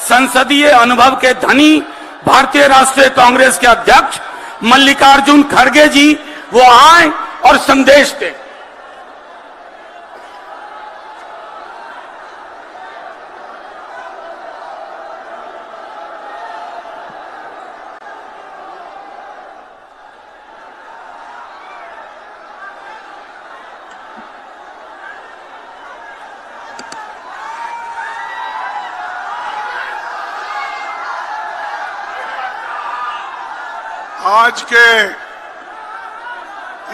संसदीय अनुभव के धनी भारतीय राष्ट्रीय कांग्रेस के अध्यक्ष मल्लिकार्जुन खड़गे जी वो आए और संदेश दें। आज के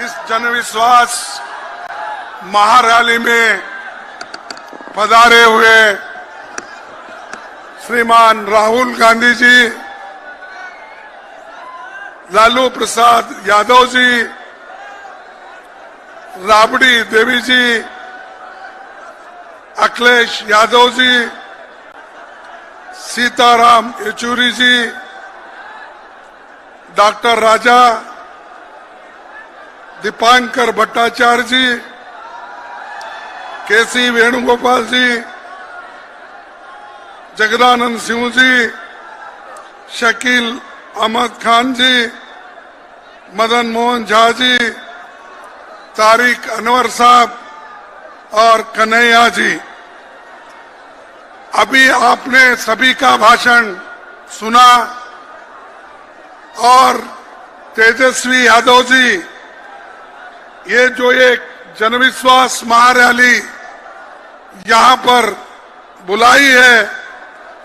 इस जनविश्वास महारैली में पधारे हुए श्रीमान राहुल गांधी जी, लालू प्रसाद यादव जी, राबड़ी देवी जी, अखिलेश यादव जी, सीताराम येचुरी जी, डॉक्टर राजा, दीपांकर भट्टाचार्य जी, केसी वेणुगोपाल जी, जगदानंद सिंह जी, शकील अहमद खान जी, मदन मोहन झा जी, तारिक अनवर साहब और कन्हैया जी। अभी आपने सभी का भाषण सुना और तेजस्वी यादव जी, ये जो एक जनविश्वास महारैली यहां पर बुलाई है,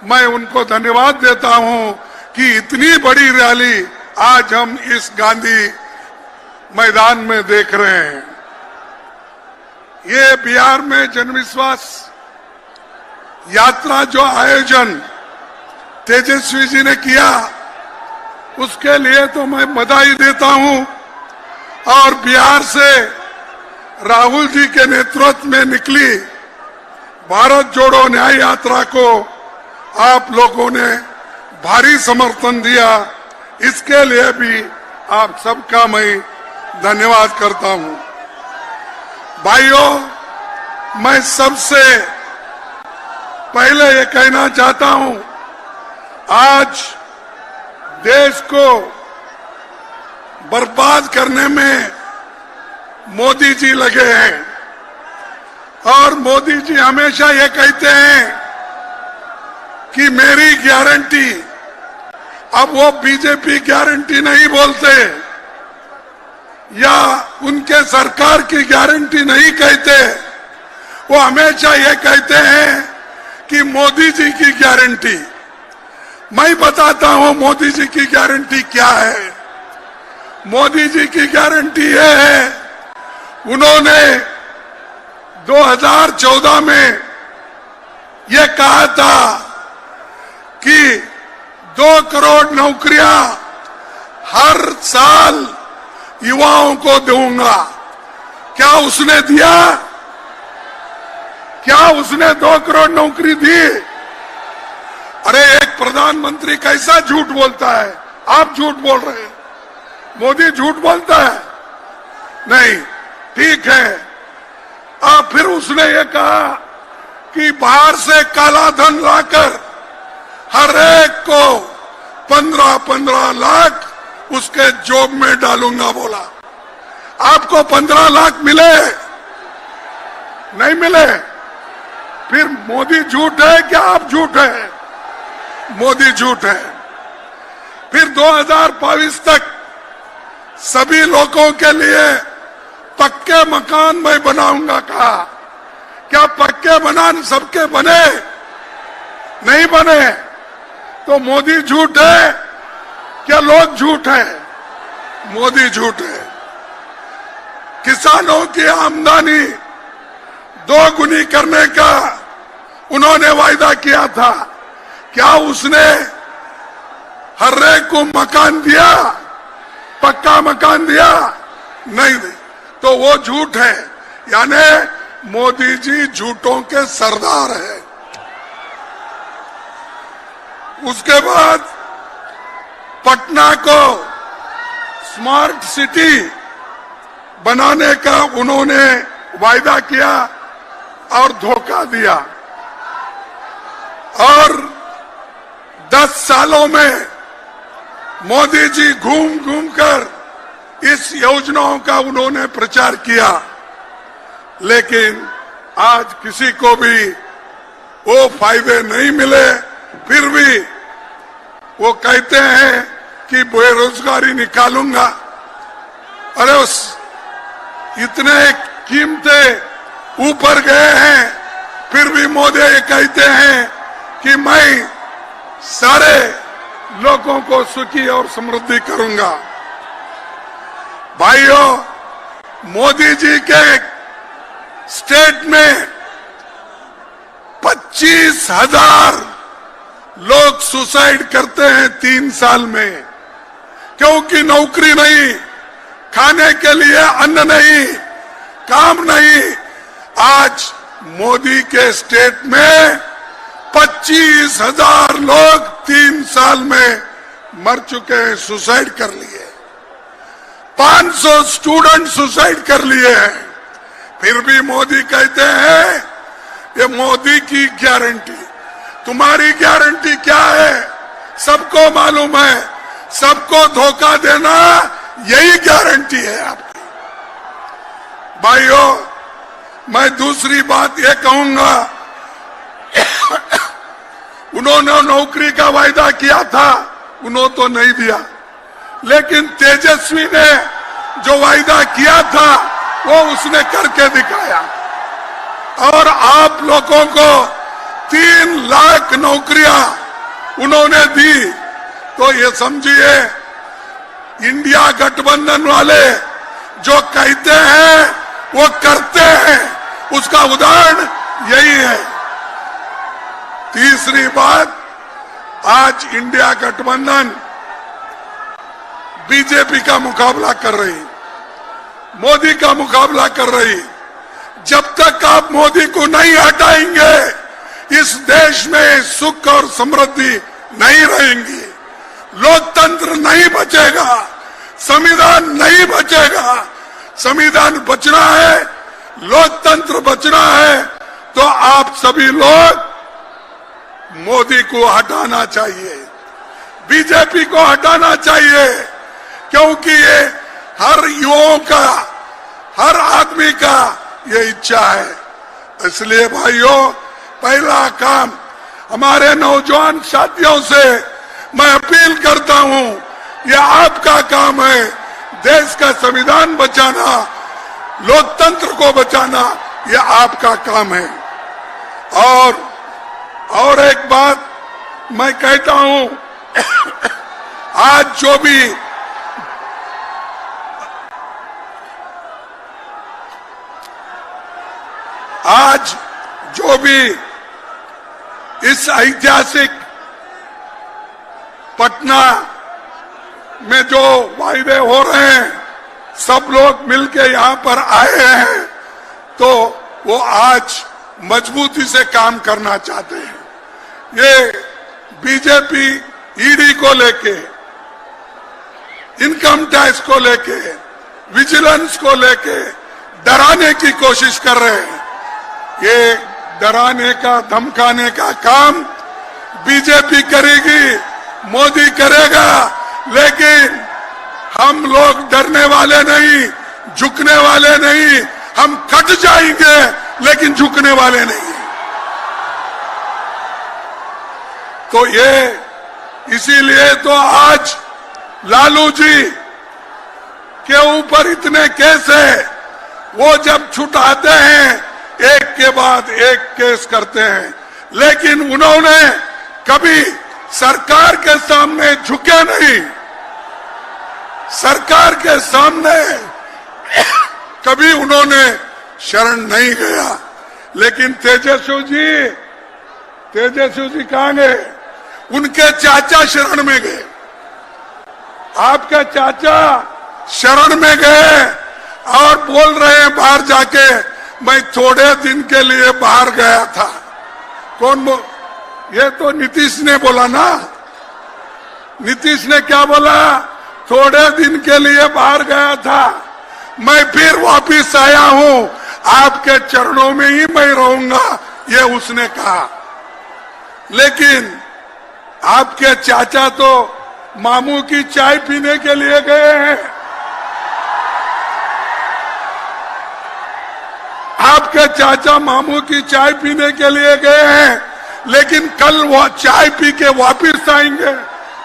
मैं उनको धन्यवाद देता हूं कि इतनी बड़ी रैली आज हम इस गांधी मैदान में देख रहे हैं। ये बिहार में जनविश्वास यात्रा जो आयोजन तेजस्वी जी ने किया, उसके लिए तो मैं बधाई देता हूं और बिहार से राहुल जी के नेतृत्व में निकली भारत जोड़ो न्याय यात्रा को आप लोगों ने भारी समर्थन दिया, इसके लिए भी आप सबका मैं धन्यवाद करता हूं। भाइयों, मैं सबसे पहले ये कहना चाहता हूं, आज देश को बर्बाद करने में मोदी जी लगे हैं और मोदी जी हमेशा ये कहते हैं कि मेरी गारंटी। अब वो बीजेपी गारंटी नहीं बोलते या उनके सरकार की गारंटी नहीं कहते, वो हमेशा ये कहते हैं कि मोदी जी की गारंटी। मैं बताता हूं मोदी जी की गारंटी क्या है। मोदी जी की गारंटी ये है, उन्होंने 2014 में ये कहा था कि 2 करोड़ नौकरियां हर साल युवाओं को दूंगा। क्या उसने दिया? क्या उसने 2 करोड़ नौकरी दी? अरे एक प्रधानमंत्री कैसा झूठ बोलता है? आप झूठ बोल रहे हैं, मोदी झूठ बोलता है? नहीं, ठीक है। अब फिर उसने ये कहा कि बाहर से काला धन लाकर हर एक को 15-15 लाख उसके जॉब में डालूंगा बोला। आपको 15 लाख मिले? नहीं मिले? फिर मोदी झूठ है क्या आप झूठ है? मोदी झूठ है। फिर 2022 तक सभी लोगों के लिए पक्के मकान मैं बनाऊंगा कहा। क्या पक्के मकान सबके बने? नहीं बने। तो मोदी झूठ है क्या लोग झूठ है? मोदी झूठ है। किसानों की आमदनी 2 गुनी करने का उन्होंने वायदा किया था। क्या उसने हर एक को मकान दिया? पक्का मकान दिया? नहीं। तो वो झूठ है। यानी मोदी जी झूठों के सरदार है। उसके बाद पटना को स्मार्ट सिटी बनाने का उन्होंने वायदा किया और धोखा दिया। और 10 सालों में मोदी जी घूम घूम कर इस योजनाओं का उन्होंने प्रचार किया, लेकिन आज किसी को भी वो फायदे नहीं मिले। फिर भी वो कहते हैं कि बेरोजगारी निकालूंगा। अरे उस इतने कीमतें ऊपर गए हैं, फिर भी मोदी ये कहते हैं कि मैं सारे लोगों को सुखी और समृद्धि करूंगा। भाइयों, मोदी जी के स्टेट में 25,000 लोग सुसाइड करते हैं 3 साल में, क्योंकि नौकरी नहीं, खाने के लिए अन्न नहीं, काम नहीं। आज मोदी के स्टेट में 25,000 लोग 3 साल में मर चुके हैं, सुसाइड कर लिए। 500 स्टूडेंट सुसाइड कर लिए हैं। फिर भी मोदी कहते हैं ये मोदी की गारंटी। तुम्हारी गारंटी क्या है? सबको मालूम है, सबको धोखा देना यही गारंटी है आपकी। भाइयों, मैं दूसरी बात ये कहूंगा, उन्होंने नौकरी का वायदा किया था, उन्होंने तो नहीं दिया, लेकिन तेजस्वी ने जो वायदा किया था वो उसने करके दिखाया। और आप लोगों को 3 लाख नौकरियां उन्होंने दी। तो ये समझिए, इंडिया गठबंधन वाले जो कहते हैं वो करते हैं, उसका उदाहरण यही है। तीसरी बात, आज इंडिया गठबंधन बीजेपी का मुकाबला कर रही, मोदी का मुकाबला कर रही। जब तक आप मोदी को नहीं हटाएंगे, इस देश में सुख और समृद्धि नहीं रहेंगी, लोकतंत्र नहीं बचेगा, संविधान नहीं बचेगा। संविधान बचना है, लोकतंत्र बचना है, तो आप सभी लोग मोदी को हटाना चाहिए, बीजेपी को हटाना चाहिए, क्योंकि ये हर युवाओं का, हर आदमी का ये इच्छा है। इसलिए भाइयों, पहला काम हमारे नौजवान साथियों से मैं अपील करता हूं, ये आपका काम है, देश का संविधान बचाना, लोकतंत्र को बचाना, ये आपका काम है। और एक बात मैं कहता हूं, आज जो भी इस ऐतिहासिक पटना में जो वायदे हो रहे हैं, सब लोग मिलके यहां पर आए हैं, तो वो आज मजबूती से काम करना चाहते हैं। ये बीजेपी ईडी को लेके, इनकम टैक्स को लेके, विजिलेंस को लेके डराने की कोशिश कर रहे हैं। ये डराने का, धमकाने का काम बीजेपी करेगी, मोदी करेगा, लेकिन हम लोग डरने वाले नहीं, झुकने वाले नहीं। हम कट जाएंगे लेकिन झुकने वाले नहीं। तो ये इसीलिए तो आज लालू जी के ऊपर इतने केस है, वो जब छुटाते हैं एक के बाद एक केस करते हैं, लेकिन उन्होंने कभी सरकार के सामने झुके नहीं, सरकार के सामने कभी उन्होंने शरण नहीं गया। लेकिन तेजस्वी जी कहां गए? उनके चाचा शरण में गए, आपके चाचा शरण में गए और बोल रहे हैं बाहर जाके, मैं थोड़े दिन के लिए बाहर गया था। ये तो नीतीश ने बोला ना। नीतीश ने क्या बोला? थोड़े दिन के लिए बाहर गया था, मैं फिर वापिस आया हूं, आपके चरणों में ही मैं रहूंगा, ये उसने कहा। लेकिन आपके चाचा तो मामू की चाय पीने के लिए गए हैं। आपके चाचा मामू की चाय पीने के लिए गए हैं, लेकिन कल वो चाय पी के वापिस आएंगे,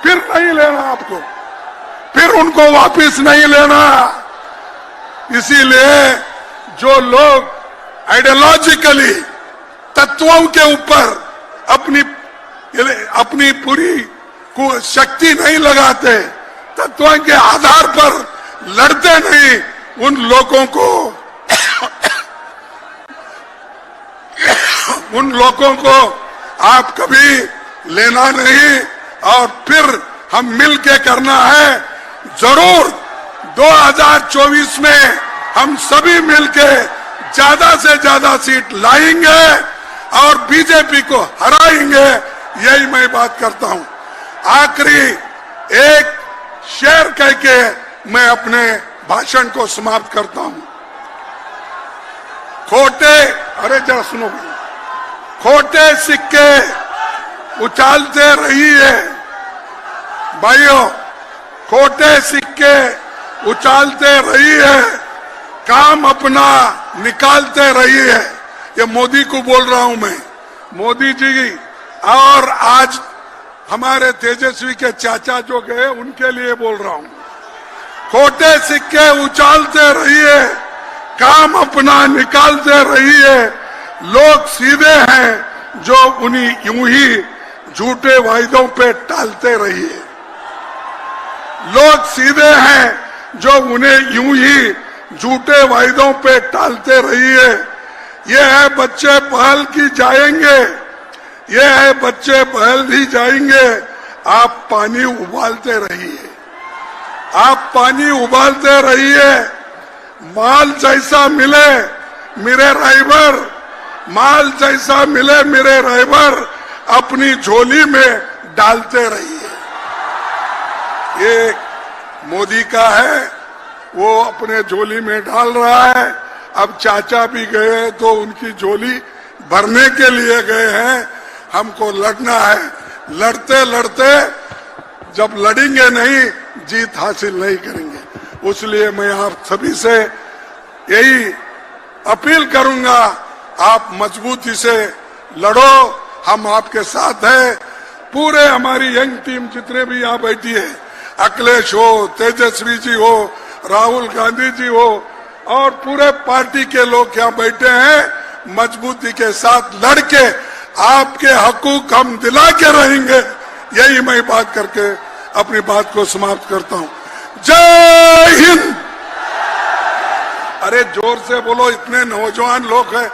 फिर नहीं लेना आपको, फिर उनको वापिस नहीं लेना। इसीलिए जो लोग आइडियोलॉजिकली तत्वों के ऊपर अपनी पूरी शक्ति नहीं लगाते, तत्वों के आधार पर लड़ते नहीं, उन लोगों को आप कभी लेना नहीं। और फिर हम मिल के करना है, जरूर 2024 में हम सभी मिलके ज्यादा से ज्यादा सीट लाएंगे और बीजेपी को हराएंगे, यही मैं बात करता हूं। आखिरी एक शेर कह के मैं अपने भाषण को समाप्त करता हूं। अरे जरा सुनो, खोटे सिक्के उछालते रहिए भाइयों, खोटे सिक्के उछालते रहिए, काम अपना निकालते रहिए। ये मोदी को बोल रहा हूं मैं, मोदी जी। और आज हमारे तेजस्वी के चाचा जो गए, उनके लिए बोल रहा हूं, खोटे सिक्के उछालते रहिए, काम अपना निकालते रहिए। लोग सीधे हैं जो उन्हीं यूं ही झूठे वायदों पे टालते रहिए। लोग सीधे हैं जो उन्हें यूं ही झूठे वायदों पे टालते रहिए। ये है बच्चे पहल की जाएंगे, ये है बच्चे पहल भी जाएंगे। आप पानी उबालते रहिए, आप पानी उबालते रहिए। माल जैसा मिले मेरे राइबर, माल जैसा मिले मेरे राइबर, अपनी झोली में डालते रहिए। ये मोदी का है, वो अपने झोली में डाल रहा है। अब चाचा भी गए तो उनकी झोली भरने के लिए गए हैं। हमको लड़ना है, लड़ते लड़ते जब लड़ेंगे नहीं, जीत हासिल नहीं करेंगे। इसलिए मैं आप सभी से यही अपील करूंगा, आप मजबूती से लड़ो, हम आपके साथ हैं। पूरे हमारी यंग टीम जितने भी यहाँ बैठी है, अखिलेश हो, तेजस्वी जी हो, राहुल गांधी जी हो, और पूरे पार्टी के लोग यहाँ बैठे हैं, मजबूती के साथ लड़के आपके हकूक हम दिला के रहेंगे। यही मैं बात करके अपनी बात को समाप्त करता हूं। जय हिंद। अरे जोर से बोलो, इतने नौजवान लोग हैं।